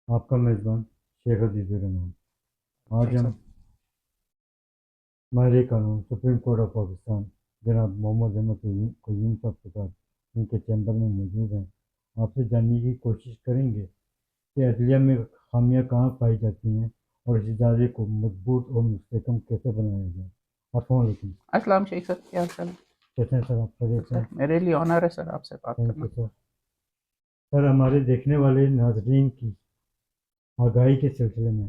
आपका मेज़बान शेख हदीजुर रहमान। आज जी हम सर। माहिर कानून सुप्रीम कोर्ट ऑफ पाकिस्तान जनाब मोहम्मद अहमद क़य्यूम साहब के साथ उनके चैम्बर में मौजूद हैं। आपसे जानने की कोशिश करेंगे कि अदलिया में खामियां कहाँ पाई जाती हैं और इस इदारे को मजबूत और मुस्तहकम कैसे बनाया जाए। अस्सलाम वालेकुम। अस्सलाम शेख सर, क्या हाल चाल है? कैसे हैं सर, आप खैरियत से सर हैं? मेरे लिए ऑनर है सर आपसे बात थैंक यू करना। सर। सर, हमारे देखने वाले नाजरीन की आगाही के सिलसिले में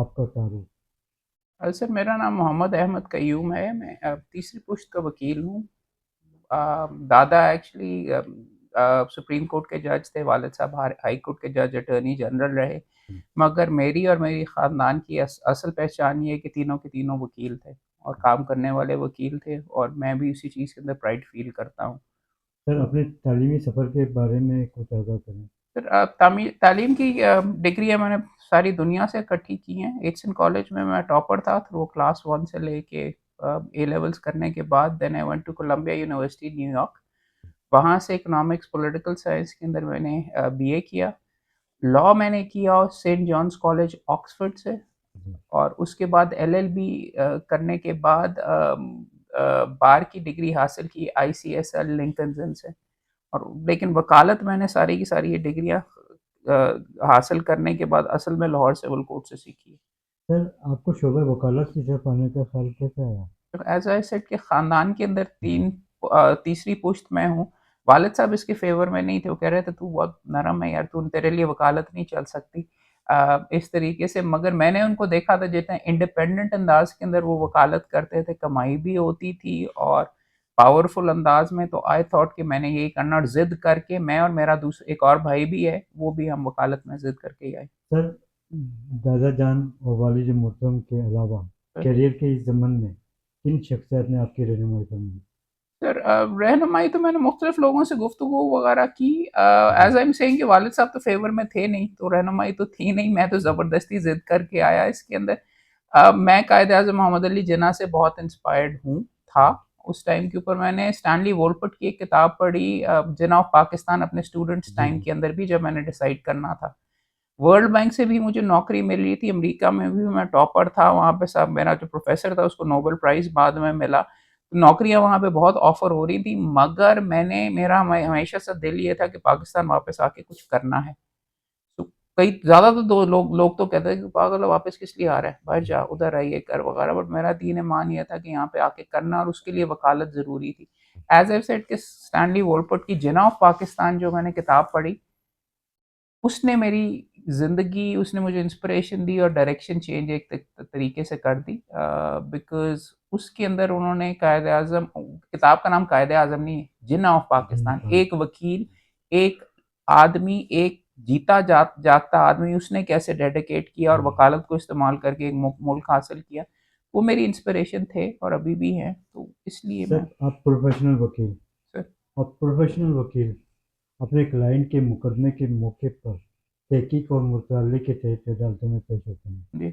आपका तारुफ। सर मेरा नाम मोहम्मद अहमद कयूम है। मैं तीसरी पुश्त का वकील हूँ। दादा एक्चुअली सुप्रीम कोर्ट के जज थे, वालिद साहब हाई कोर्ट के जज अटॉर्नी जनरल रहे। मगर मेरी और मेरी ख़ानदान की असल पहचान ये है कि तीनों के तीनों वकील थे और काम करने वाले वकील थे, और मैं भी उसी चीज़ के अंदर प्राइड फील करता हूँ। सर, तो अपने तालीमी सफ़र के बारे में कुछ आगाह करें। सर तालीम की डिग्रियाँ मैंने सारी दुनिया से इकट्ठी की हैं। एड्सन कॉलेज में मैं टॉपर था थ्रू क्लास 1 से लेके ए लेवल्स करने के बाद then I went to Columbia university New York. वहाँ से इकोनॉमिक्स पॉलिटिकल साइंस के अंदर मैंने बीए किया। लॉ मैंने किया सेंट जॉन्स कॉलेज ऑक्सफोर्ड से, जी। और उसके बाद एलएलबी करने के बाद बार की डिग्री हासिल की आईसीएसएल लिंकन से। और लेकिन वकालत मैंने सारी की सारी ये डिग्रियां हासिल करने के बाद असल में लाहौर सिविल कोर्ट से सीखी। सर, आपको शोबे वकालत की तरफ आने का ख्याल कैसे आया? तो एज आई सेड के ख़ानदान के अंदर जी। तीसरी पुश्त में हूँ। वालिद साहब इसके फेवर में नहीं थे, वो कह रहे थे तू बहुत नरम है यार, तू तेरे लिए वकालत नहीं चल सकती इस तरीके से। मगर मैंने उनको देखा था जितने इंडिपेंडेंट अंदाज के अंदर वो वकालत करते थे, कमाई भी होती थी और पावरफुल अंदाज में। तो आई थॉट कि मैंने यही करना, और जिद करके मैं और मेरा दूसरा एक और भाई भी है, वो भी हम वकालत में जिद करके ही आए। सर, दादा जान और वालिद मोहतरम के अलावा करियर के इस ज़मन में किन शख्सियत ने आपकी रहनुमाई फरमाई? सर रहनुमाई तो मैंने मुख्तलिफ लोगों से गुफ्तगू वगैरह की। जी। एज आई एम सेइंग कि वालिद साहब तो फेवर में थे नहीं, तो रहनुमाई तो थी नहीं। मैं तो ज़बरदस्ती जिद करके आया इसके अंदर। मैं कायद आज़म मोहम्मद अली जिन्ना से बहुत इंस्पायर्ड हूँ था। उस टाइम के ऊपर मैंने स्टैनली वोलपट की एक किताब पढ़ी, जिन्ना ऑफ पाकिस्तान, अपने स्टूडेंट्स जी। टाइम के अंदर भी जब मैंने डिसाइड करना था। वर्ल्ड बैंक से भी मुझे नौकरी मिल रही थी, अमेरिका में भी मैं टॉपर था, वहाँ पे सब मेरा जो प्रोफेसर था उसको नोबेल प्राइज़ बाद में मिला। नौकरियाँ वहाँ पे बहुत ऑफ़र हो रही थी, मगर मेरा हमेशा से दिल ये था कि पाकिस्तान वापस आके कुछ करना है। तो कई ज़्यादा तो दो लोग तो कहते हैं कि पागल है, वापस किस लिए आ रहा है, बाहर जा, उधर रह, ये कर वगैरह। बट मेरा दीन ईमान ये था कि यहाँ पे आके करना, और उसके लिए वकालत ज़रूरी थी। एज़ आई सेड कि स्टैनली वोलपट की जिन्ना ऑफ पाकिस्तान जो मैंने किताब पढ़ी, उसने मेरी ज़िंदगी, उसने मुझे इंस्पिरेशन दी और डायरेक्शन चेंज एक तरीके से कर दी। बिकॉज़ उसके अंदर उन्होंने कायद-ए-आज़म, किताब का नाम कायद-ए-आज़म नहीं है, जिन्ना ऑफ जी। पाकिस्तान। हाँ। एक वकील, एक आदमी, एक जीता जागता आदमी, उसने कैसे डेडिकेट किया और जी। वकालत को इस्तेमाल करके एक मुल्क हासिल किया। वो मेरी इंस्पिरेशन थे और अभी भी हैं, तो इसलिए सर, मैं सर। आप प्रोफेशनल वकील अपने क्लाइंट के मुकदमे के मौके पर तहकीक और मुताले के तहत अदालतों में पेश होते हैं। जी।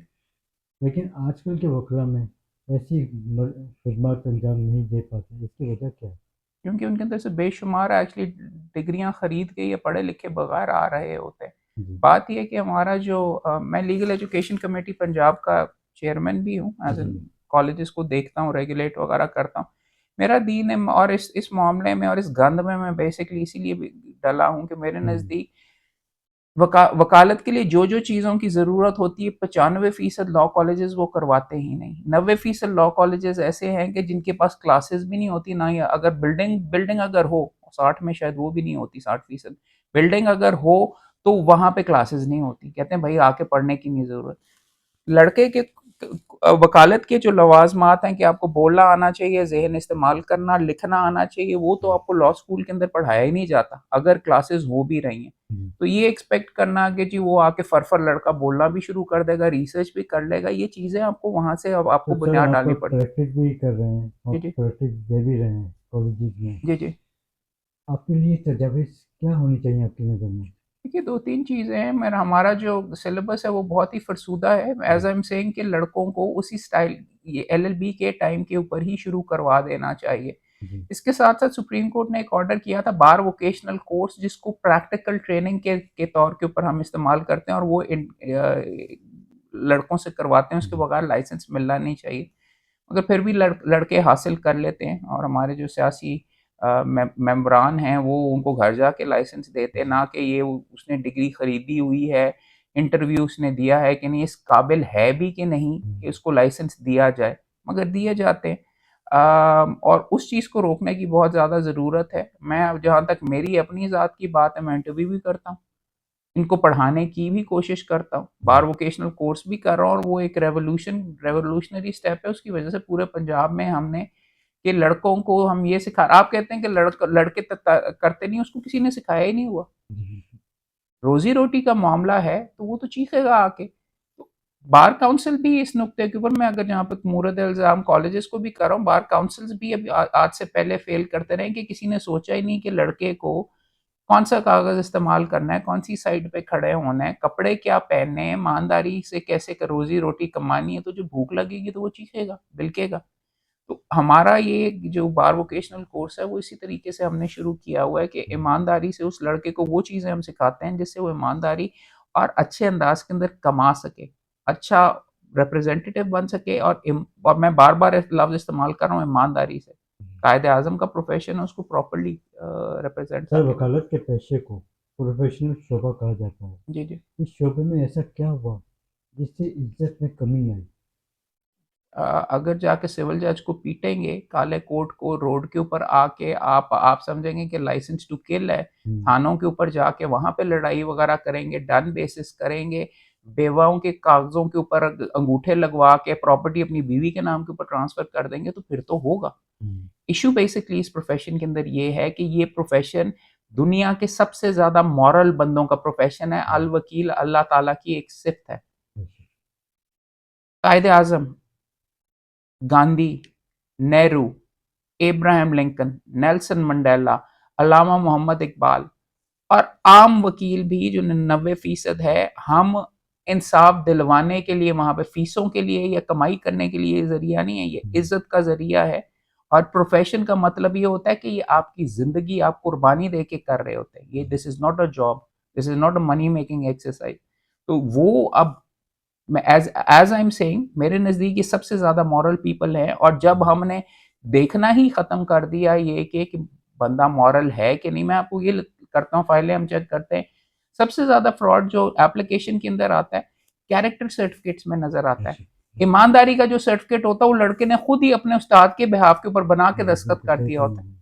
लेकिन आजकल के वकला में ऐसी खिदमत अंजाम नहीं दे पाते, इसकी वजह क्या है? क्योंकि उनके अंदर से बेशुमार एक्चुअली डिग्रियां खरीद के या पढ़े लिखे बगैर आ रहे होते हैं। जी। बात यह है कि हमारा जो मैं लीगल एजुकेशन कमेटी पंजाब का चेयरमैन भी हूँ, एज जी। एन कॉलेजेस को देखता हूँ, रेगुलेट वगैरह करता हूँ। मेरा दीन है, और इस मामले में और इस गंद में मैं बेसिकली इसीलिए भी डला हूँ कि मेरे हम्म। नज़दीक वकालत के लिए जो जो चीज़ों की ज़रूरत होती है, 95% लॉ कॉलेजेस वो करवाते ही नहीं। 90% लॉ कॉलेजेस ऐसे हैं कि जिनके पास क्लासेस भी नहीं होती, ना ही अगर बिल्डिंग बिल्डिंग अगर हो, 60 में शायद वो भी नहीं होती, 60% बिल्डिंग अगर हो तो वहाँ पे क्लासेस नहीं होती। कहते हैं भाई आके पढ़ने की नहीं ज़रूरत। लड़के के वकालत के जो लवाजमात हैं कि आपको बोलना आना चाहिए, जहन इस्तेमाल करना, लिखना आना चाहिए, वो तो आपको लॉ स्कूल के अंदर पढ़ाया ही नहीं जाता, अगर क्लासेस हो भी रही हैं। जी। तो ये एक्सपेक्ट करना कि जी वो आके फर लड़का बोलना भी शुरू कर देगा, रिसर्च भी कर लेगा, ये चीज़ें आपको वहाँ से अब तो आपको सर, बुनियाद आप डालनी पड़ती प्रैक्टिस भी कर रहे हैं और है। जी प्रैक्टिस दे भी रहे हैं कॉलेज में। जी जी। आपके लिए तजावीज़ क्या होनी चाहिए आपकी नज़र में? देखिए 2-3 चीज़ें हैं। मेरा हमारा जो सिलेबस है वो बहुत ही फ़रसूदा है। जी। एज़ आई एम सेइंग कि लड़कों को उसी स्टाइल, ये एलएलबी के टाइम के ऊपर ही शुरू करवा देना चाहिए। जी। इसके साथ-साथ सुप्रीम कोर्ट ने एक ऑर्डर किया था बार वोकेशनल कोर्स जिसको प्रैक्टिकल ट्रेनिंग के तौर के ऊपर हम इस्तेमाल करते हैं और वो लड़कों से करवाते हैं, उसके जी। बगैर लाइसेंस मिलना नहीं चाहिए। मगर फिर भी लड़के हासिल कर लेते हैं और हमारे जो सियासी मेंबरान हैं वो उनको घर जाके लाइसेंस देते हैं, जी। ना कि ये उसने डिग्री खरीदी हुई है, इंटरव्यू उसने दिया है कि नहीं, इस काबिल है भी कि नहीं कि उसको लाइसेंस दिया जाए, मगर दिए जाते हैं। और उस चीज़ को रोकने की बहुत ज़्यादा ज़रूरत है। मैं अब जहाँ तक मेरी अपनी ज़ात की बात है, मैं इंटरव्यू भी करता हूँ, इनको पढ़ाने की भी कोशिश करता हूँ, बार जी। वोकेशनल कोर्स भी कर रहा हूँ और वो एक रेवोल्यूशनरी स्टेप है। उसकी वजह से पूरे पंजाब में हमने कि लड़कों को हम ये सिखा, आप कहते हैं कि लड़के करते नहीं, उसको किसी ने सिखाया ही नहीं हुआ। जी। रोजी रोटी का मामला है तो वो तो चीखेगा आके। तो बार काउंसिल भी इस नुक्ते के ऊपर, मैं अगर जहाँ पे मूरत इल्जाम कॉलेजेस को भी कर रहा हूँ, बार काउंसिल्स भी अभी आज से पहले फेल करते रहे कि किसी ने सोचा ही नहीं कि लड़के को कौन सा कागज इस्तेमाल करना है, कौन सी साइड पे खड़े होना है, कपड़े क्या पहनने हैं, ईमानदारी से कैसे रोजी रोटी कमानी है। तो जो भूख लगेगी तो वो चीखेगा, बिल्केगा। तो हमारा ये जो बार वोकेशनल कोर्स है वो इसी तरीके से हमने शुरू किया हुआ है कि ईमानदारी से उस लड़के को वो चीज़ें हम सिखाते हैं जिससे वो ईमानदारी और अच्छे अंदाज के अंदर कमा सके, अच्छा रिप्रेजेंटेटिव बन सके। और मैं बार बार लफ्ज इस्तेमाल कर रहा हूँ ईमानदारी से। कायदे आजम का प्रोफेशन है, उसको प्रॉपरली रिप्रेजेंट सर, करके वकालत के पेशे को प्रोफेशनल शोबा कहा जाता है। जी जी। इस शोबे में ऐसा क्या हुआ जिससे इज्जत में कमी आई? अगर जाके सिविल जज को पीटेंगे, काले कोर्ट को रोड के ऊपर आके आप समझेंगे कि लाइसेंस टू किल है। हम्म। थानों के ऊपर जाके वहां पे लड़ाई वगैरह करेंगे, डन बेसिस करेंगे, बेवाओं के कागजों के ऊपर अंगूठे लगवा के प्रॉपर्टी अपनी बीवी के नाम के ऊपर ट्रांसफर कर देंगे, तो फिर तो होगा। हम्म। इशू बेसिकली इस प्रोफेशन के अंदर ये है कि ये प्रोफेशन दुनिया के सबसे ज्यादा मॉरल बंदों का प्रोफेशन है। अल हम्म। वकील अल्लाह ताला की एक सिफत है। अच्छा। कायदे आजम, गांधी, नेहरू, इब्राहिम Lincoln, Nelson Mandela, Allama Mohammad Iqbal और आम वकील भी जो 99% है, हम इंसाफ दिलवाने के लिए वहां पे फीसों के लिए या कमाई करने के लिए जरिया नहीं है, ये हम्म। इज्जत का जरिया है। और प्रोफेशन का मतलब ये होता है कि ये आपकी जिंदगी आप कुर्बानी दे के कर रहे होते हैं, ये this is not a job, this is not a money making exercise. तो वो अब मैं as as I am saying, मेरे नज़दीक ये सबसे ज़्यादा मॉरल पीपल है। और जब हमने देखना ही ख़त्म कर दिया ये कि बंदा मॉरल है कि नहीं, मैं आपको ये करता हूँ, फाइलें हम चेक करते हैं, सबसे ज़्यादा फ्रॉड जो एप्लीकेशन के अंदर आता है, कैरेक्टर सर्टिफिकेट्स में नज़र आता है। अच्छा। ईमानदारी का जो सर्टिफिकेट होता है वो लड़के ने खुद ही अपने उस्ताद के बिहाफ के ऊपर बना के दस्तखत बिल्कुल कर सही दिया होता है। फरमाया।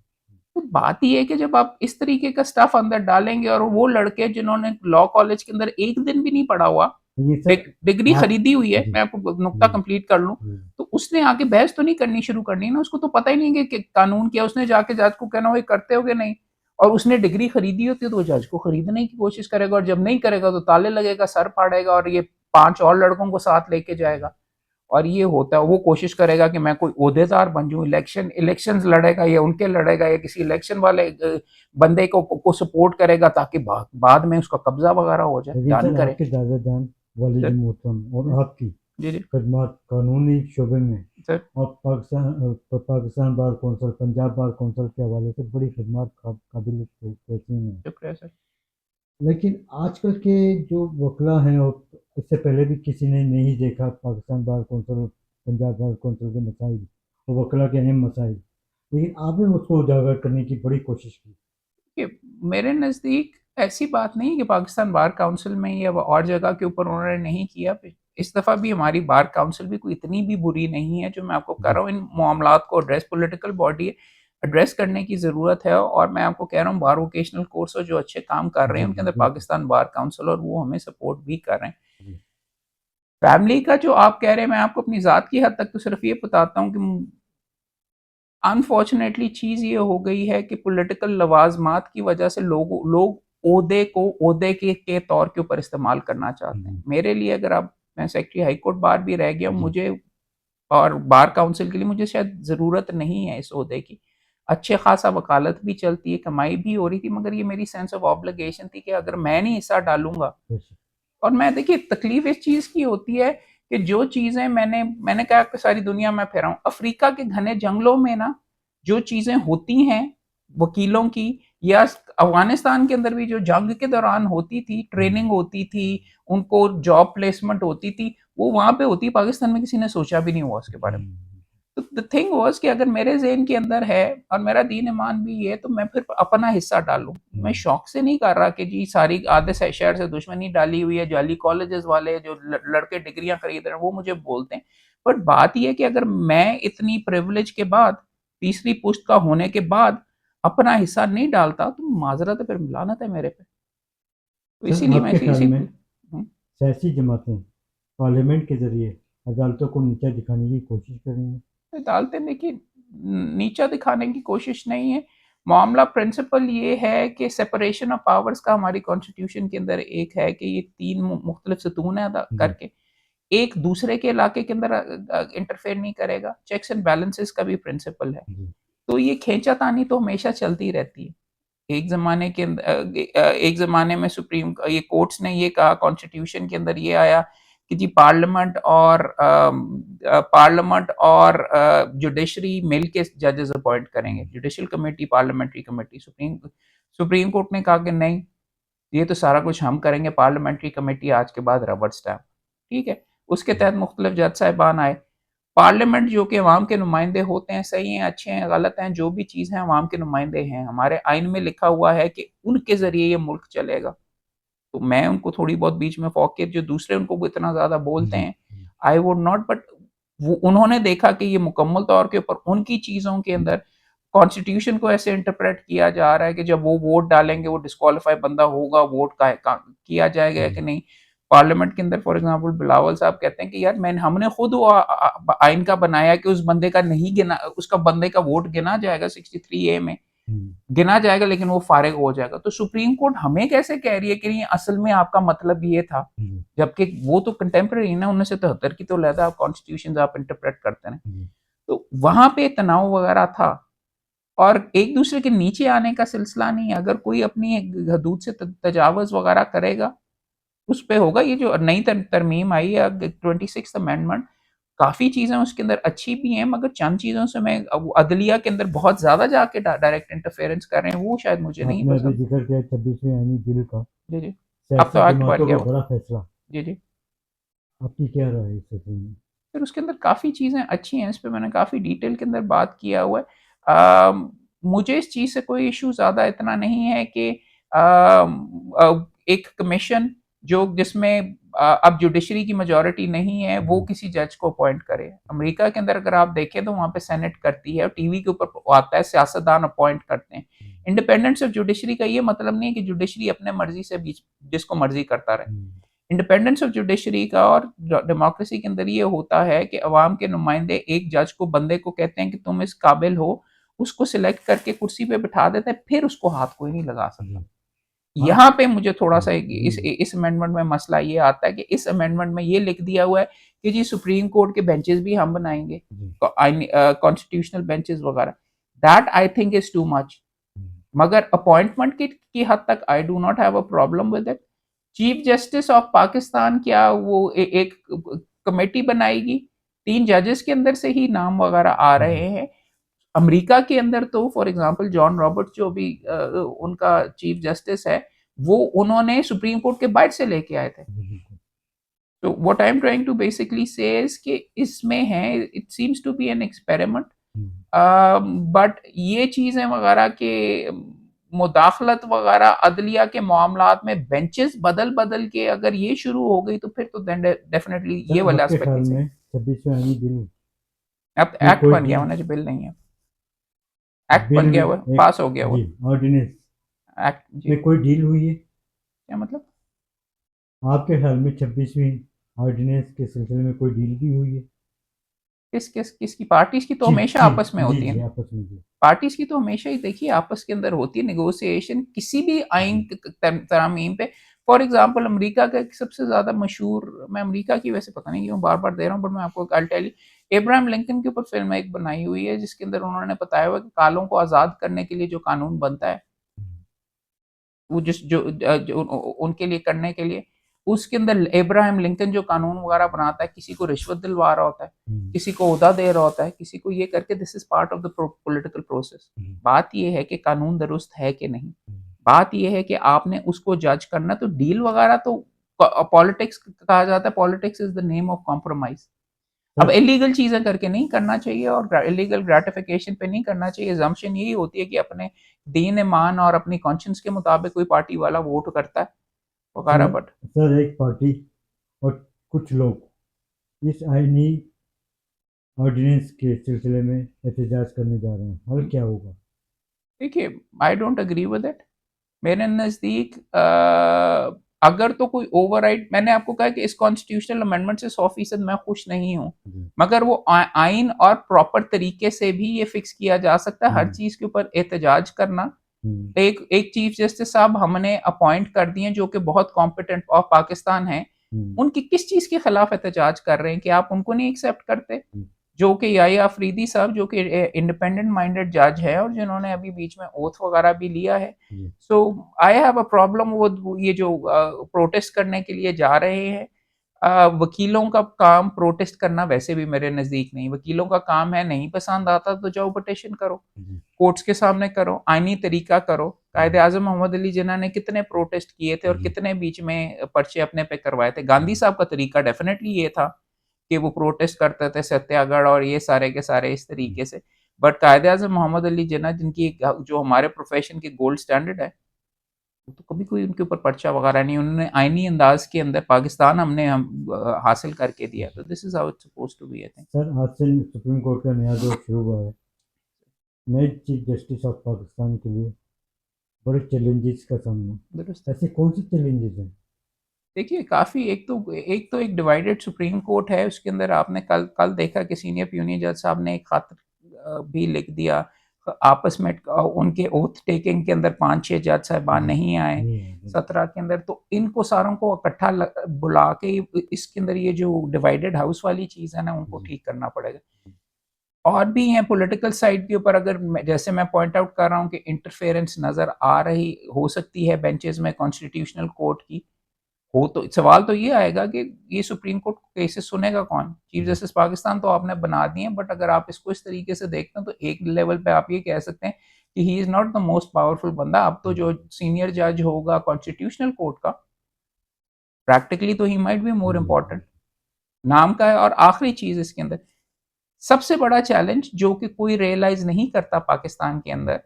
तो बात ये है कि जब आप इस तरीके का स्टफ अंदर डालेंगे और वो लड़के जिन्होंने लॉ कॉलेज के अंदर एक दिन भी नहीं पढ़ा हुआ, ये सर डिग्री आप। खरीदी हुई है, जी। मैं आपको नुक्ता जी। कंप्लीट कर लूं, जी। तो उसने आके बहस तो नहीं करनी शुरू करनी ना, उसको तो पता ही नहीं कि कानून क्या। उसने जाके जज को कहना वो करते हो कि नहीं, और उसने डिग्री खरीदी होती है तो वो जज को खरीदने की कोशिश करेगा, और जब नहीं करेगा तो ताले लगेगा, सर फाड़ेगा और ये 5 और लड़कों को साथ लेके जाएगा। और ये होता है, वो कोशिश करेगा कि मैं कोई ओहदेदार बन जाऊं, इलेक्शंस लड़ेगा या उनके लड़ेगा या किसी इलेक्शन वाले बंदे को सपोर्ट करेगा ताकि बाद में उसका कब्जा वगैरह हो जाए, लेकिन डन सर, करे। आपके दादा जान वालिद सर मोहतरम और आपकी जी जी। खदमात कानूनी शोबे में सर और Pakistan bar council, Punjab bar council के हवाले से बड़ी खदमात काबिल तहसीन है। शुक्रिया सर। लेकिन आजकल के जो वकला हैं, और इससे पहले भी किसी ने नहीं देखा पाकिस्तान बार कौंसल और पंजाब बार कौंसल के मसाइल और वकला के अहम मसाइल, लेकिन आपने उसको उजागर करने की बड़ी कोशिश की। कि मेरे नज़दीक ऐसी बात नहीं है कि पाकिस्तान बार काउंसिल में या और जगह के ऊपर उन्होंने नहीं किया। इस दफ़ा भी हमारी बार काउंसिल भी कोई इतनी भी बुरी नहीं है जो मैं आपको कर जी। रहा हूँ। इन मामलात को एड्रेस, पॉलिटिकल बॉडी है, एड्रेस करने की ज़रूरत है। और मैं आपको कह रहा हूँ बार वोकेशनल कोर्स और जो अच्छे काम कर रहे जी। हैं उनके जी अंदर बिल्कुल। पाकिस्तान बार काउंसिल और वो हमें सपोर्ट भी कर रहे हैं। जी। फैमिली का जो आप कह रहे हैं, मैं आपको अपनी ज़ात की हद तक तो सिर्फ ये बताता हूँ कि अनफॉर्चुनेटली चीज़ ये हो गई है कि पॉलिटिकल लवाजमात की वजह से लोग ओहदे को ओहदे के तौर के ऊपर इस्तेमाल करना चाहते हैं। जी। मेरे लिए अगर आप, मैं सेक्रेटरी हाई कोर्ट बार भी रह गया हूँ, जी। मुझे और बार काउंसिल के लिए मुझे शायद ज़रूरत नहीं है इस ओहदे की। अच्छे खासा वकालत भी चलती है, कमाई भी हो रही थी, मगर ये मेरी सेंस ऑफ ऑब्लिगेशन थी कि अगर मैं नहीं हिस्सा डालूंगा। बेशक। और मैं, देखिए, तकलीफ इस चीज़ की होती है कि जो चीज़ें मैंने कहा कि सारी दुनिया में फिरा हूँ, अफ्रीका के घने जंगलों में ना जो चीज़ें होती हैं वकीलों की, या अफ़गानिस्तान के अंदर भी जो जंग के दौरान होती थी, ट्रेनिंग होती थी, उनको जॉब प्लेसमेंट होती थी, वो वहाँ पे होती, पाकिस्तान में किसी ने सोचा भी नहीं हुआ उसके बारे में। तो द थिंग वाज़ कि अगर मेरे ज़हन के अंदर है और मेरा दीन ईमान भी है, तो मैं फिर अपना हिस्सा डालूँ। मैं शौक से नहीं कर रहा कि जी सारी आधे से शहर से दुश्मनी डाली हुई है, जाली कॉलेजेस वाले जो लड़के डिग्रियाँ खरीद रहे हैं, वो मुझे बोलते हैं। बट बात ये है कि अगर मैं इतनी प्रिविलेज के बाद, तीसरी पुश्त का होने के बाद अपना हिस्सा नहीं डालता, तो माज़रत है, फिर लानत है मेरे पे। तो सर, इसीलिए मैं आपके ख्याल इसी में हुँ। सियासी जमातें पार्लियामेंट के ज़रिए अदालतों को नीचा दिखाने की कोशिश कर रही हैं? अदालतें देखिए नीचा दिखाने की कोशिश नहीं है। मामला प्रिंसिपल ये है कि सेपरेशन ऑफ पावर्स का हमारी कॉन्स्टिट्यूशन के अंदर एक है कि ये 3 मुख्तलिफ सतून है अदा जी, करके, एक दूसरे के इलाके के अंदर इंटरफेयर नहीं करेगा, चेक्स एंड बैलेंसेस का भी प्रिंसिपल है। जी, तो ये खींचातानी तो हमेशा चलती रहती है। एक ज़माने में ये कोर्ट्स ने ये कहा, कॉन्स्टिट्यूशन के अंदर ये आया कि जी पार्लियामेंट और जुडिशरी मिल के जजेस अपॉइंट करेंगे। Judicial committee, parliamentary committee, supreme court ने कहा कि नहीं, ये तो सारा कुछ हम करेंगे, पार्लियामेंट्री कमेटी आज के बाद रबर स्टैम्प, ठीक है? उसके तहत मुख्तलिफ जज साहिबान आए। पार्लियामेंट जो कि अवाम के नुमाइंदे होते हैं, सही हैं, अच्छे हैं, गलत हैं, जो भी चीज़ है अवाम के नुमाइंदे हैं। हमारे आइन में लिखा हुआ है कि उनके ज़रिए ये मुल्क चलेगा। तो मैं उनको थोड़ी बहुत बीच में फ़ौक़ियत, जो दूसरे उनको इतना ज़्यादा बोलते जी, हैं, आई वुड नॉट, बट वो उन्होंने देखा कि ये मुकम्मल तौर के ऊपर उनकी चीज़ों के अंदर कॉन्स्टिट्यूशन को ऐसे इंटरप्रेट किया जा रहा है कि जब वो वोट डालेंगे, वो डिस्क्वालीफाई बंदा होगा, वोट का किया जाएगा या जी, कि नहीं। पार्लियामेंट के अंदर फॉर एग्ज़ाम्पल बिलावल साहब कहते हैं कि यार हमने खुद वो आइन का बनाया कि उस बंदे का नहीं गिना, उसका बंदे का वोट गिना जाएगा 63 ए में, हुँ, गिना जाएगा, लेकिन वो फारिग हो जाएगा। तो सुप्रीम कोर्ट हमें कैसे कह रही है कि नहीं, असल में आपका मतलब ये था, जी, जबकि वो तो कंटेम्परेरी है ना, 1973 की तो लहदा आप कॉन्स्टिट्यूशन आप इंटरप्रेट करते हैं। जी, तो वहाँ पे तनाव वगैरह था, और एक दूसरे के नीचे आने का सिलसिला नहीं है। अगर कोई अपनी एक हदूद से तजावज़ वगैरह करेगा, उस पे होगा। ये जो नई तरमीम आई है 26th अमेंडमेंट, काफ़ी चीज़ें उसके अंदर अच्छी भी हैं, मगर चंद चीज़ों से मैं अदलिया के अंदर बहुत ज़्यादा जाके डायरेक्ट इंटरफेरेंस कर रहे हैं, वो शायद मुझे नहीं आपने अभी पसंद। ज़िक्र किया 26वें आईनी बिल का, जी, जी। अब सियासी तो एक्ट बन जमातों गया का वो। बड़ा फैसला। जी, जी। आपकी क्या राय है इस सिलसिले में? फिर उसके अंदर काफ़ी चीज़ें अच्छी हैं, इस पे मैंने काफ़ी डिटेल के अंदर बात किया हुआ है। मुझे इस चीज़ से कोई इश्यू ज़्यादा इतना नहीं है कि एक कमीशन जो जिसमें अब जुडिशरी की मेजॉरिटी नहीं है, वो जी, किसी जज को अपॉइंट करे। अमेरिका के अंदर अगर आप देखें तो वहाँ पे सेनेट करती है, और टीवी के ऊपर आता है, सियासतदान अपॉइंट करते हैं। इंडिपेंडेंस ऑफ जुडिशरी का ये मतलब नहीं है कि जुडिशरी अपने मर्ज़ी से बीच जिसको मर्ज़ी करता रहे। हुँ, इंडिपेंडेंस ऑफ जुडिशरी का और डेमोक्रेसी के अंदर ये होता है कि अवाम के नुमाइंदे एक जज को, बंदे को कहते हैं कि तुम इस काबिल हो, उसको सिलेक्ट करके कुर्सी पे बिठा देते हैं, फिर उसको हाथ कोई नहीं लगा सकता। जी, हाँ, यहाँ पे मुझे थोड़ा-सा जी, जी, इस अमेंडमेंट में मसला ये आता है कि इस अमेंडमेंट में ये लिख दिया हुआ है कि जी सुप्रीम कोर्ट के बेंचेस भी हम बनाएँगे, जी, कॉन्स्टिट्यूशनल बेंचेस वगैरह। That I think is too much. हुँ, मगर अपॉइंटमेंट की हद तक I do not have a problem with it. Chief justice of Pakistan क्या वो एक कमेटी बनाएगी? 3 जजेस के अंदर से ही नाम वगैरह आ जी, रहे हैं। अमेरिका के अंदर तो फॉर एग्ज़ाम्पल जॉन रॉबर्ट्स जो भी उनका चीफ जस्टिस है, वो उन्होंने सुप्रीम कोर्ट के बाहर से लेके आए थे। जी, बिल्कुल, तो what I am trying to basically say is कि इसमें है, it seems to be an experiment. हुँ, बट ये चीज़ें वगैरह के मुदाखलत वगैरह अदलिया के मामलात में बेंचेस बदल-बदल के अगर ये शुरू हो गई, तो फिर तो देन डेफिनिटली सर, ये वाला आपके एस्पेक्ट ख्याल नहीं सही। में 26वें आईनी बिल अब तो में एक्ट कोई बन गया डील होना जो बिल नहीं है। एक्ट बिल बन गया में हुआ है, एक पास हो गया हुआ जी, ऑर्डिनेंस है। एक्ट जी, में कोई डील हुई है? क्या मतलब? आपके ख्याल में 26वीं ऑर्डिनेंस के सिलसिले में कोई डील भी हुई है? किसकी पार्टीज़ की तो जी, हमेशा जी, आपस में जी, होती है जी, ना। आपस में जी, पार्टीज़ की तो हमेशा ही देखिए आपस के अंदर होती है नेगोशिएशन किसी भी आइन जी, तरमीम पे। फॉर एग्जांपल अमेरिका का एक सबसे ज़्यादा मशहूर, मैं अमेरिका की वैसे पता नहीं क्यों बार-बार दे रहा हूँ, बट मैं आपको I will tell you, Abraham Lincoln के ऊपर फ़िल्म एक बनाई हुई है, जिसके अंदर उन्होंने बताया हुआ है कि कालों को आज़ाद करने के लिए जो कानून बनता है, वो जो उनके लिए करने के लिए, उसके अंदर एब्राहम लिंकन जो कानून वगैरह बनाता है, किसी को रिश्वत दिलवा रहा होता है, किसी को ओहदा दे रहा होता है, किसी को ये करके, this is part of the political process. बात ये है कि कानून दुरुस्त है कि नहीं, बात ये है कि आपने उसको जज करना, तो डील वगैरह तो पॉलिटिक्स कहा जाता है, politics is the name of compromise. अब इलीगल चीजें करके नहीं करना चाहिए और इलीगल ग्रेटिफिकेशन पे नहीं करना चाहिए। assumption यही होती है कि अपने दीन ईमान और अपनी कॉन्शियंस के मुताबिक कोई पार्टी वाला वोट करता है वगैरह। बट सर एक पार्टी और कुछ लोग इस आईनी ऑर्डिनेंस के सिलसिले में एहतजाज करने जा रहे हैं, हल क्या होगा? देखिए, I don't agree with it. मेरे नज़दीक अगर तो कोई ओवरराइड, मैंने आपको कहा कि इस कॉन्स्टिट्यूशनल अमेंडमेंट से 100% मैं खुश नहीं हूँ, मगर वो आइन और प्रॉपर तरीके से भी ये फिक्स किया जा सकता है। हर चीज के ऊपर एहतजाज करना, एक एक चीफ जस्टिस साहब हमने अपॉइंट कर दिए जो कि बहुत कॉम्पिटेंट ऑफ पाकिस्तान हैं, उनकी किस चीज के खिलाफ एहतजाज कर रहे हैं कि आप उनको नहीं एक्सेप्ट करते? जो कि याहिया अफरीदी साहब, जो कि इंडिपेंडेंट माइंडेड जज है और जिन्होंने अभी बीच में ओथ वगैरह भी लिया है। सो आई हैव अ प्रॉब्लम वो ये जो प्रोटेस्ट करने के लिए जा रहे हैं। वकीलों का काम प्रोटेस्ट करना वैसे भी मेरे नज़दीक नहीं, वकीलों का काम है, नहीं पसंद आता तो जाओ पिटिशन करो, कोर्ट्स के सामने करो, आईनी तरीका करो। कायदे आजम मोहम्मद अली जिन्ना ने कितने प्रोटेस्ट किए थे और कितने बीच में पर्चे अपने पे करवाए थे। गांधी साहब का तरीका डेफिनेटली ये था कि वो प्रोटेस्ट करते थे, सत्याग्रह और ये सारे के सारे इस तरीके से। बट कायदे आजम मोहम्मद अली जिन्ना, जिनकी जो हमारे प्रोफेशन की गोल्ड स्टैंडर्ड है, तो कभी कोई उनके ऊपर पर्चा वगैरह नहीं, उन्होंने आईनी अंदाज के अंदर पाकिस्तान हासिल करके दिया। तो this is how it's supposed to be, I think. Sir आज से सुप्रीम कोर्ट का नया दौर शुरू हुआ है। नए चीफ जस्टिस ऑफ पाकिस्तान के लिए बड़े चैलेंजेस का सामना, दुरुस्त। ऐसे कौन से चैलेंजेस हैं? देखिए, काफ़ी, एक डिवाइडेड सुप्रीम कोर्ट है, उसके अंदर आपने कल कल देखा कि सीनियर प्यूनी जज साहब ने एक खत भी लिख दिया। आपस में उनके ओथ टेकिंग के अंदर 5-6 जज साहबान नहीं आए 17 के अंदर, तो इनको सारों को इकट्ठा बुला के इसके अंदर ये जो डिवाइडेड हाउस वाली चीज़ है ना, उनको ठीक करना पड़ेगा। और भी हैं पॉलिटिकल साइड के ऊपर, अगर जैसे मैं पॉइंट आउट कर रहा हूँ कि इंटरफेरेंस नज़र आ रही हो सकती है बेंचेस में कॉन्स्टिट्यूशनल कोर्ट की, हो तो सवाल तो ये आएगा कि ये सुप्रीम कोर्ट केसेस सुनेगा कौन? चीफ जस्टिस पाकिस्तान तो आपने बना दिए, बट अगर आप इसको इस तरीके से देखते हैं तो एक लेवल पे आप ये कह सकते हैं कि he is not the most powerful बंदा। अब तो जो सीनियर जज होगा कॉन्स्टिट्यूशनल कोर्ट का, प्रैक्टिकली तो he might be more important, नाम का है। और आखिरी चीज इसके अंदर सबसे बड़ा चैलेंज जो कि कोई रियलाइज नहीं करता पाकिस्तान के अंदर,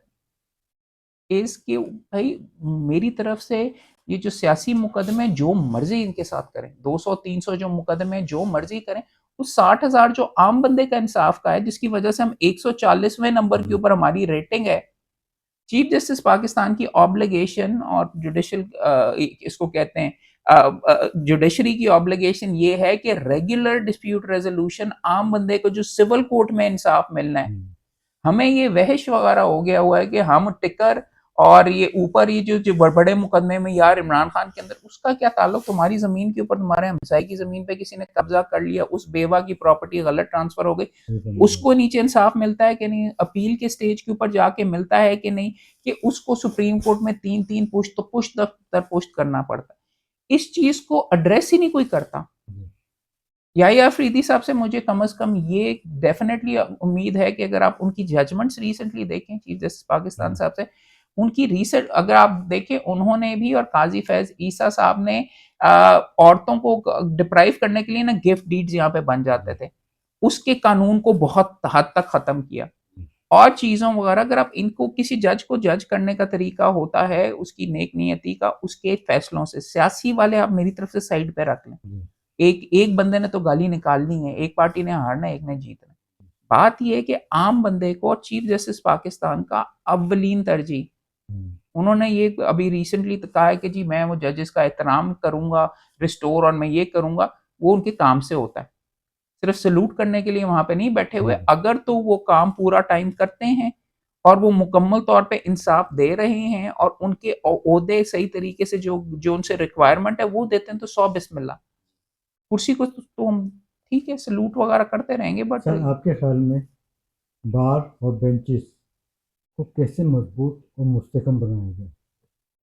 इज कि भाई मेरी तरफ से ये जो सियासी मुकदमे जो मर्जी इनके साथ करें, 200-300 जो मुकदमे जो मर्जी करें, उस 60,000 जो आम बंदे का इंसाफ का है, जिसकी वजह से हम 140वें नंबर के ऊपर हमारी रेटिंग है। चीफ जस्टिस पाकिस्तान की ऑब्लिगेशन और जुडिशियल, इसको कहते हैं जुडिशरी की ऑब्लिगेशन, ये है कि रेगुलर डिस्प्यूट रेजोल्यूशन, आम बंदे को जो सिविल कोर्ट में इंसाफ मिलना है। हमें ये वहश वगैरह हो गया हुआ है कि हम टिकर और ये ऊपर ये जो बड़े मुकदमे में यार इमरान खान के अंदर, उसका क्या ताल्लुक? तुम्हारी जमीन के ऊपर, तुम्हारे हमसाई की जमीन पे किसी ने कब्जा कर लिया, उस बेवा की प्रॉपर्टी गलत ट्रांसफर हो गई, उसको नीचे इंसाफ मिलता है कि नहीं? अपील के स्टेज के ऊपर जाके मिलता है कि नहीं? कि उसको सुप्रीम कोर्ट में 3-3 पुश्त दर पुश्त करना पड़ता है। इस चीज को एड्रेस ही नहीं कोई करता। याहिया अफरीदी साहब से मुझे कम से कम ये डेफिनेटली उम्मीद है कि अगर आप उनकी जजमेंट्स रिसेंटली देखें, चीफ जस्टिस पाकिस्तान साहब से उनकी रिसेंट अगर आप देखें, उन्होंने भी और काजी फैज ईसा साहब ने औरतों को डिप्राइव करने के लिए ना गिफ्ट डीड्स यहाँ पे बन जाते थे, उसके कानून को बहुत हद तक खत्म किया और चीज़ों वगैरह। अगर आप इनको, किसी जज को जज करने का तरीका होता है उसकी नेक नियति का, उसके फैसलों से। सियासी वाले आप मेरी तरफ से साइड पे रख लें। एक एक बंदे ने तो गाली निकालनी है, एक पार्टी ने हारना है, एक ने जीतना। बात यह है कि आम बंदे को चीफ जस्टिस पाकिस्तान का अव्वलीन तरजीह, उन्होंने ये अभी रिसेंटली तो कहा है कि जी मैं वो जजेस का एहतराम करूंगा, रिस्टोर, और मैं ये करूंगा। वो उनके काम से होता है, सिर्फ सल्यूट करने के लिए वहां पे नहीं बैठे हुए। अगर तो वो काम पूरा टाइम करते हैं और वो मुकम्मल तौर पे इंसाफ दे रहे हैं और उनके ओहदे सही तरीके से जो जो उनसे रिक्वायरमेंट है वो देते हैं, तो 100 बिस्मिल्लाह। कुर्सी को तो हम ठीक है सलूट वगैरह करते रहेंगे, बट सर आपके ख्याल में बार और बेंचेस को कैसे मजबूत और मुस्तकम बनाया जाए?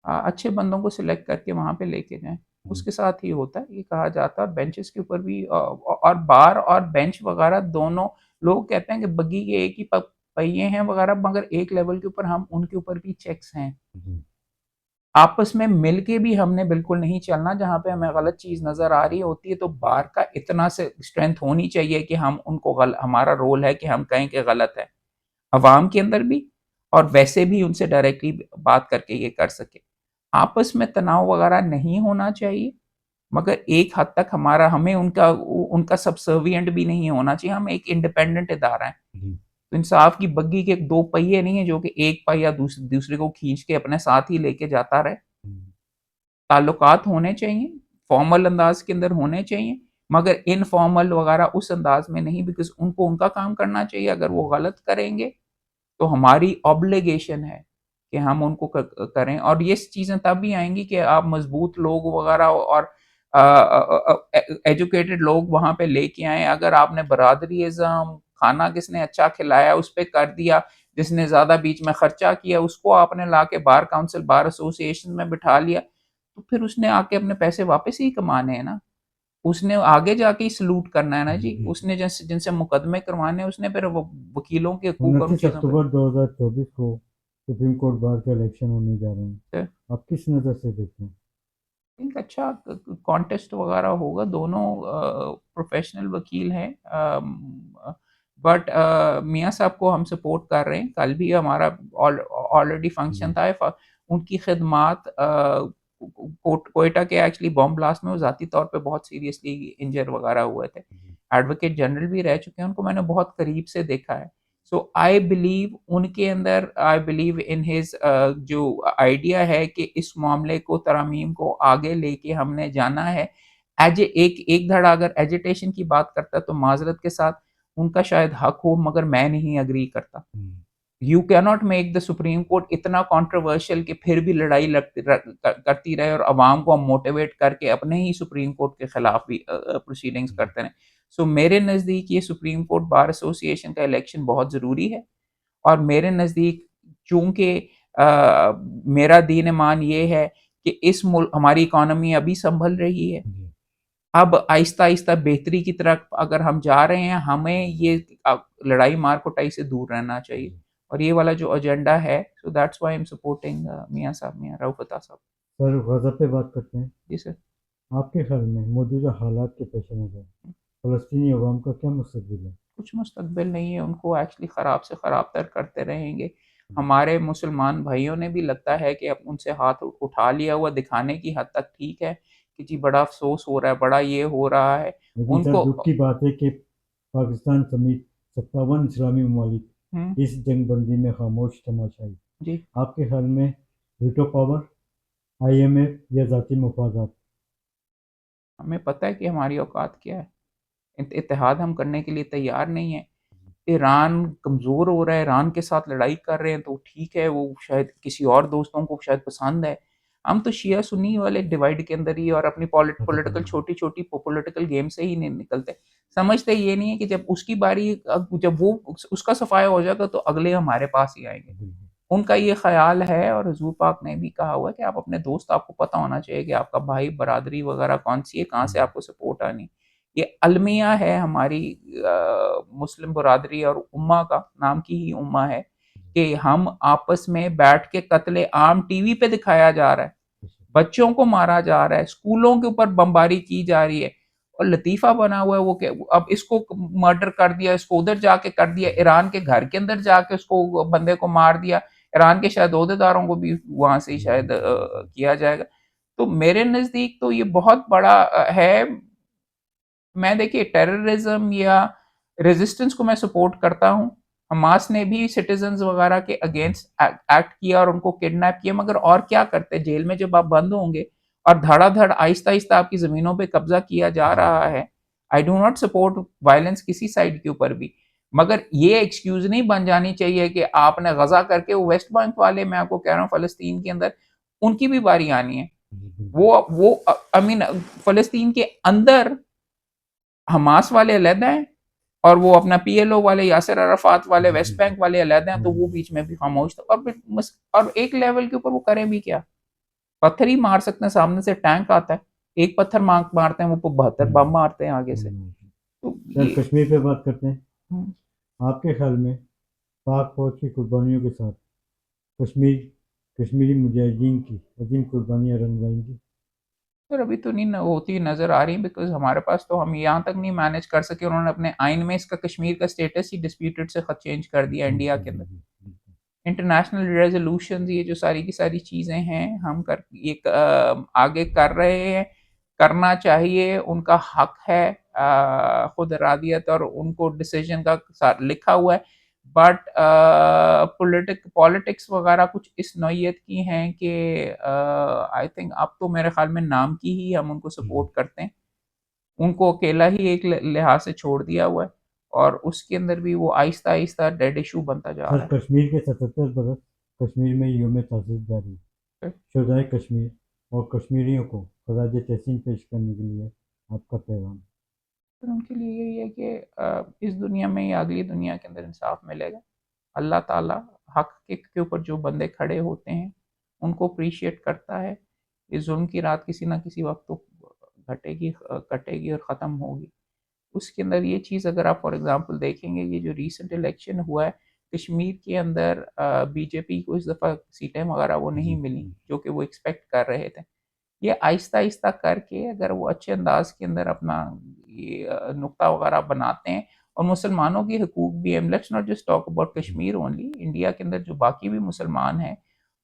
अच्छे बंदों को सिलेक्ट करके वहां पे लेके जाएं। उसके साथ ही होता है, ये कहा जाता है। बेंचेस के ऊपर भी और बार और बेंच वगैरह दोनों, लोग कहते हैं कि बग्गी के एक ही पहिए हैं वगैरह, मगर एक लेवल के ऊपर हम उनके ऊपर भी चेक्स हैं। जी आपस में मिलके भी हमने बिल्कुल नहीं चलना, जहाँ पे हमें गलत चीज़ नज़र आ रही होती है तो बार का इतना से स्ट्रेंथ होनी चाहिए कि हम उनको हमारा रोल है कि हम कहें कि गलत है, अवाम के अंदर भी और वैसे भी उनसे डायरेक्टली बात करके ये कर सके। आपस में तनाव वगैरह नहीं होना चाहिए, मगर एक हद तक हमारा, हमें उनका उनका सबसर्विएंट भी नहीं होना चाहिए। हम एक इंडिपेंडेंट इदारा है। जी तो इंसाफ की बग्गी के दो पहिए नहीं है जो कि एक पहिया दूसरे को खींच के अपने साथ ही लेके जाता रहे। हम्म, ताल्लुकात होने चाहिए, फॉर्मल अंदाज के अंदर होने चाहिए, मगर इनफॉर्मल वगैरह उस अंदाज में नहीं, बिकॉज उनको उनका काम करना चाहिए। अगर वो गलत करेंगे तो हमारी ऑब्लिगेशन है कि हम उनको करें, और ये चीज़ें तब भी आएंगी कि आप मजबूत लोग वगैरह और एजुकेटेड लोग वहाँ पे लेके आए। अगर आपने बरादरीज़म, खाना किसने अच्छा खिलाया उस पर कर दिया, जिसने ज़्यादा बीच में खर्चा किया उसको आपने ला के बार काउंसिल, बार एसोसिएशन में बिठा लिया, तो फिर उसने आके अपने पैसे वापस ही कमाने हैं ना। उसने आगे जाके ही सलूट करना है ना जी। जी उसने जिनसे जिनसे मुकदमे करवाने हैं, उसने फिर वो वकीलों के हकूक और उन 29 चीज़ों पे। अक्टूबर 2024 को सुप्रीम कोर्ट बार के इलेक्शन होने जा रहे हैं। तो आप किस नज़र से देखते हैं? एक अच्छा कॉन्टेस्ट वगैरह होगा, दोनों प्रोफेशनल वकील हैं, बट मियाँ साहब को हम सपोर्ट कर रहे हैं। कल भी हमारा ऑलरेडी फंक्शन जी था। उनकी खिदमात कोयटा के एक्चुअली बॉम्ब ब्लास्ट में वो ज़ाती तौर पे बहुत सीरियसली इंजर वगैरह हुए थे। जी एडवोकेट जनरल भी रह चुके हैं, उनको मैंने बहुत करीब से देखा है। सो आई बिलीव उनके अंदर, आई बिलीव इन हिज जो आइडिया है कि इस मामले को, तरमीम को आगे लेके हमने जाना है। एज एक एक धड़ा अगर एजिटेशन की बात करता तो माजरत के साथ उनका शायद हक हो, मगर मैं नहीं अग्री करता। Hmm, you cannot make the supreme court इतना कंट्रोवर्शियल कि फिर भी लड़ाई करती रहे और अवाम को मोटिवेट करके अपने ही सुप्रीम कोर्ट के खिलाफ भी प्रोसीडिंग्स जी करते रहें। सो मेरे नज़दीक ये सुप्रीम कोर्ट बार एसोसिएशन का इलेक्शन बहुत ज़रूरी है, और मेरे नज़दीक चूंकि मेरा दीन ईमान ये है कि इस मुल्क, हमारी इकॉनमी अभी संभल रही है, जी अब आहिस्ता-आहिस्ता बेहतरी की तरफ अगर हम जा रहे हैं, हमें ये लड़ाई मार-कुटाई से दूर रहना चाहिए। जी और ये वाला जो एजेंडा है, so that's why I am supporting मियाँ साहब, मियाँ रऊफ़त साहब। सर, गज़ा पे बात करते हैं। जी सर। आपके ख्याल में मौजूदा हालात के पेश नज़र फ़लस्तीनी अवाम का क्या मुस्तकबिल है? कुछ मुस्तकबिल नहीं है, उनको एक्चुअली ख़राब से ख़राब तर करते रहेंगे। हमारे मुसलमान भाइयों ने भी लगता है कि अब उनसे हाथ उठा लिया हुआ, दिखाने की हद तक ठीक है कि जी बड़ा अफ़सोस हो रहा है, बड़ा ये हो रहा है। लेकिन सर, उनको दुख की बात है कि पाकिस्तान समेत 57 इस्लामी ममालिक हुँ, इस जंगबंदी में खामोश तमाशाई। जी। आपके ख्याल में वीटो पावर, IMF या ज़ाती मफादात? हमें पता है कि हमारी औकात क्या है। इत्तेहाद हम करने के लिए तैयार नहीं हैं। ईरान कमज़ोर हो रहा है, ईरान के साथ लड़ाई कर रहे हैं तो ठीक है, वो शायद किसी और दोस्तों को शायद पसंद है। हम तो शिया सुन्नी वाले डिवाइड के अंदर ही और अपनी पॉलिटिकल छोटी-छोटी पॉलिटिकल गेम से ही नहीं निकलते। समझते ये नहीं है कि जब उसकी बारी, जब वो उसका सफाया हो जाएगा तो अगले हमारे पास ही आएँगे। बिल्कुल उनका ये ख़्याल है, और हुज़ूर पाक ने भी कहा हुआ है कि आप अपने दोस्त, आपको पता होना चाहिए कि आपका भाई बरादरी वगैरह कौन-सी है, कहाँ से आपको सपोर्ट आनी है। ये अलमिया है हमारी मुस्लिम बरादरी और उम्मा का, नाम की ही उम्मा है, कि हम आपस में बैठ के कत्ले-आम टीवी पे दिखाया जा रहा है, बच्चों को मारा जा रहा है, स्कूलों के ऊपर बमबारी की जा रही है, और लतीफ़ा बना हुआ है वो कि अब इसको मर्डर कर दिया, इसको उधर जाके कर दिया, ईरान के घर के अंदर जाके उसको बंदे को मार दिया, ईरान के शायद ओहदेदारों को भी वहाँ से ही शायद किया जाएगा। तो मेरे नज़दीक तो ये बहुत बड़ा है। मैं देखिए टेररिज्म या रेजिस्टेंस को मैं सपोर्ट करता हूँ। हमास ने भी सिटीजन्स वगैरह के अगेंस्ट एक्ट किया और उनको किडनैप किया, मगर और क्या करते? जेल में जब आप बंद होंगे और धड़ाधड़ आहिस्ता-आहिस्ता आपकी ज़मीनों पे कब्ज़ा किया जा जी रहा है। आई डू नॉट सपोर्ट वायलेंस किसी साइड के ऊपर भी। मगर ये एक्सक्यूज़ नहीं बन जानी चाहिए कि आपने गज़ा करके, वो वेस्ट बैंक वाले, मैं आपको कह रहा हूँ फ़लस्तीन के अंदर, उनकी भी बारी आनी है। जी बिल्कुल वो आई मीन फ़लस्तीन के अंदर हमास वाले अलहदा हैं, और वो अपना PLO वाले, यासिर अराफात वाले, जी वेस्ट बिल्कुल बैंक वाले अलहदा हैं, तो वो हम्म, बीच में भी खामोश थे। और फिर और एक लेवल के ऊपर वो करें भी क्या? पत्थर ही मार सकते हैं, सामने से टैंक आता है। एक पत्थर मारते हैं, वो 72 बम मारते हैं आगे से। तो सर ये कश्मीर पे बात करते हैं। हम्म, आपके ख्याल में पाक फौज की कुर्बानियों के साथ कश्मीर कश्मीरी मुजाहिदीन की अजीम कुर्बानियां रंग लाएंगी? पर अभी तो नहीं होती नजर आ रही, बिकॉज हमारे पास तो हम यहाँ तक नहीं मैनेज कर सके। उन्होंने अपने आइन में इसका कश्मीर का स्टेटस ही डिस्प्यूटेड से खत चेंज कर दिया इंडिया के अंदर। इंटरनेशनल रेजोल्यूशन, ये जो सारी की सारी चीजें हैं हम कर ये आगे कर रहे हैं, करना चाहिए, उनका हक है खुद इरादियत, और उनको डिसीजन का लिखा हुआ है। बट पॉलिटिक्स वगैरह कुछ इस नौयत की हैं कि आई थिंक अब तो मेरे ख्याल में नाम की ही हम उनको सपोर्ट करते हैं। उनको अकेला ही एक लिहाज से छोड़ दिया हुआ है, और उसके अंदर भी वो आहिस्ता आहिस्ता डेड इशू बनता जा सर रहा कश्मीर के 77 बरस कश्मीर में यौम तासीस जारी। है। शुहदाए कश्मीर और कश्मीरियों को खराज तहसीन पेश करने के लिए आपका पैगाम? फिर उनके लिए यही है कि इस दुनिया में या अगली दुनिया के अंदर इंसाफ मिलेगा। अल्लाह ताला हक के ऊपर जो बंदे खड़े होते हैं उनको अप्रिशिएट करता है। ये जुल्म की रात किसी ना किसी वक्त तो घटेगी, कटेगी और ख़त्म होगी। उसके अंदर ये चीज़ अगर आप फॉर एग्जांपल देखेंगे, ये जो रीसेंट इलेक्शन हुआ है कश्मीर के अंदर, बीजेपी को इस दफ़ा सीटें वगैरह वो नहीं मिली जो कि वो एक्सपेक्ट कर रहे थे। ये आहिस्ता-आहिस्ता करके अगर वो अच्छे अंदाज़ के अंदर अपना ये नुक्ता वगैरह बनाते हैं, और मुसलमानों की हकूक़ भी है, let's not just talk about Kashmir only, India के अंदर जो बाकी भी मुसलमान हैं,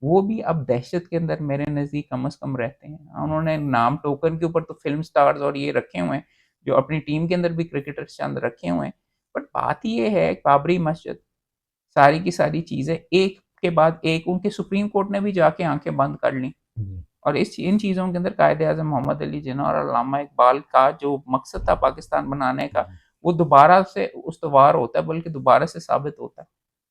वो भी अब दहशत के अंदर मेरे नज़दीक कम से कम रहते हैं। उन्होंने नाम टोकन के ऊपर तो फ़िल्म स्टार्स और ये रखे हुए हैं, जो अपनी टीम के अंदर भी क्रिकेटर्स चंद रखे हुए हैं। बट बात ये है, बाबरी मस्जिद, सारी की सारी चीज़ें एक के बाद एक, उनके सुप्रीम कोर्ट ने भी जाके आँखें बंद कर ली। और इन चीज़ों के अंदर कायदे-आज़म मोहम्मद अली जिन्ना और अल्लामा इकबाल का जो मकसद था पाकिस्तान बनाने का, वो दोबारा से उस्तवार होता है, बल्कि दोबारा से साबित होता है।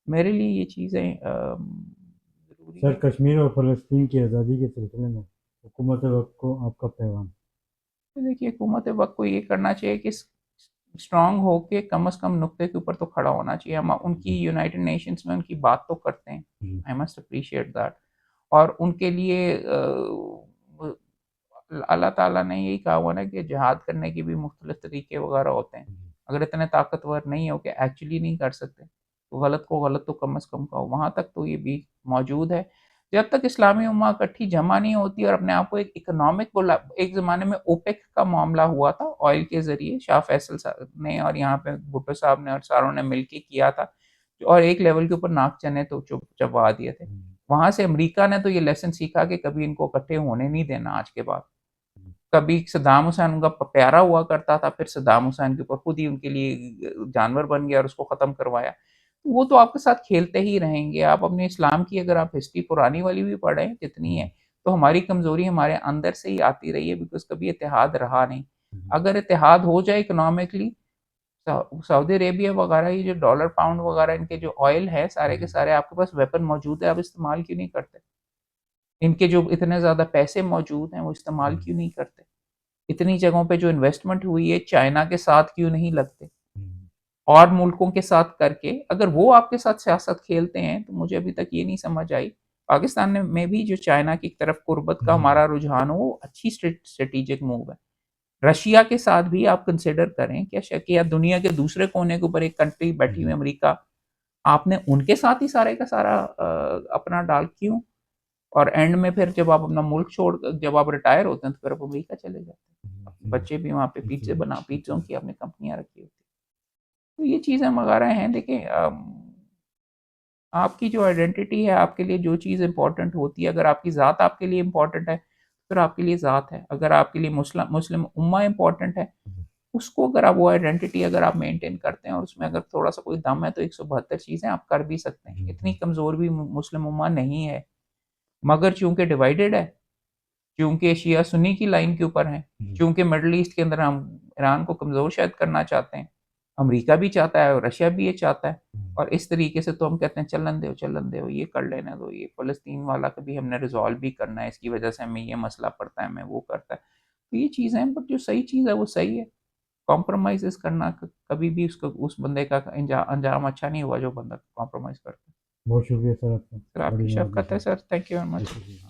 मेरे लिए ये चीज़ें ज़रूरी सर है। कश्मीर और फ़लस्तीन की आज़ादी के सिलसिले में हुकूमत वक्त को आपका पैगाम? तो देखिए, हुकूमत वक़्त को ये करना चाहिए कि स्ट्रॉन्ग होके कम से कम नुक्ते के ऊपर तो खड़ा होना चाहिए। हम उनकी यूनाइटेड नेशंस में उनकी बात तो करते हैं, आई मस्ट अप्रिशिएट दैट। और उनके लिए अल्लाह ताला ने यही कहा हुआ ना कि जिहाद करने के भी मुख्तलिफ तरीके वगैरह होते हैं। अगर इतने ताकतवर नहीं हो कि एक्चुअली नहीं कर सकते, तो गलत को गलत तो कम से कम कहो। वहाँ तक तो ये भी मौजूद है। जब तक इस्लामी उम्मा इकट्ठी जमा नहीं होती और अपने आप को एक इकोनॉमिक बोला, एक ज़माने में ओपेक का मामला हुआ था ऑयल के ज़रिए, शाह फैसल साहब ने और यहाँ पे भुट्टो साहब ने और सारों ने मिलके किया था, और एक लेवल के ऊपर नाक चने तो चबवा दिए थे। वहाँ से अमेरिका ने तो ये लेसन सीखा कि कभी इनको इकट्ठे होने नहीं देना आज के बाद। कभी सद्दाम हुसैन उनका प्यारा हुआ करता था, फिर सद्दाम हुसैन के ऊपर खुद ही उनके लिए जानवर बन गया और उसको ख़त्म करवाया। वो तो आपके साथ खेलते ही रहेंगे। आप अपने इस्लाम की अगर आप हिस्ट्री पुरानी वाली भी पढ़ें जितनी है, तो हमारी कमज़ोरी हमारे अंदर से ही आती रही है, बिकॉज़ कभी इत्तेहाद रहा नहीं। अगर इत्तेहाद हो जाए इकोनॉमिकली, सऊदी अरेबिया वगैरह, ये जो डॉलर पाउंड वगैरह इनके जो ऑयल है सारे के सारे आपके पास वेपन मौजूद है, आप इस्तेमाल क्यों नहीं करते? इनके जो इतने ज़्यादा पैसे मौजूद हैं वो इस्तेमाल क्यों नहीं करते? इतनी जगहों पे जो इन्वेस्टमेंट हुई है चाइना के साथ क्यों नहीं लगते? और मुल्कों के साथ करके अगर वो आपके साथ सियासत खेलते हैं, तो मुझे अभी तक ये नहीं समझ आई। पाकिस्तान में भी जो चाइना की तरफ कुर्बत का हमारा रुझान हो, वो अच्छी स्ट्रेटेजिक मूव है। रशिया के साथ भी आप कंसिडर करें, क्या शक है, या दुनिया के दूसरे कोने के ऊपर एक कंट्री बैठी हुई अमेरिका, आपने उनके साथ ही सारे का सारा अपना डाल क्यों? और एंड में फिर जब आप अपना मुल्क छोड़, जब आप रिटायर होते हैं, तो फिर आप अमेरिका चले जाते हैं। बच्चे भी वहाँ पे पिज़्ज़ों की आपने कंपनियाँ रखी होती हैं। तो ये चीज़ें वगैरह हैं। देखिए, आपकी जो आइडेंटिटी है, आपके लिए जो चीज़ इम्पोर्टेंट होती है, अगर आपकी ज़ात आपके लिए इम्पोर्टेंट है, फिर आपके लिए ज़ात है। अगर आपके लिए मुस्लिम उम्मा इम्पोर्टेंट है, उसको अगर आप वो आइडेंटिटी अगर आप मेंटेन करते हैं और उसमें अगर थोड़ा-सा कोई दम है, तो 172 चीज़ें आप कर भी सकते हैं। इतनी कमज़ोर भी मुस्लिम उम्मा नहीं है। मगर चूँकि डिवाइडेड है, चूँकि शिया सुन्नी की लाइन के ऊपर हैं, चूँकि मिडल ईस्ट के अंदर हम ईरान को कमज़ोर शायद करना चाहते हैं, अमेरिका भी चाहता है और रशिया भी ये चाहता है, और इस तरीके से तो हम कहते हैं चलन दो, ये कर लेने दो, ये फ़लस्तीन वाला कभी हमने रिज़ॉल्व भी करना है, इसकी वजह से हमें ये मसला पड़ता है, हमें वो करता है। तो ये चीज़ें हैं, बट जो सही चीज़ है वो सही है। कॉम्प्रोमाइज़ेज़ करना कभी भी उसको उस बंदे का अंजाम अच्छा नहीं हुआ जो बंदा कॉम्प्रोमाइज़ करता है। बहुत शुक्रिया सर आपका। सर बड़ी आपकी मेहरबानी शफ़क़त है sir. Sir, thank you very much. जी, जी।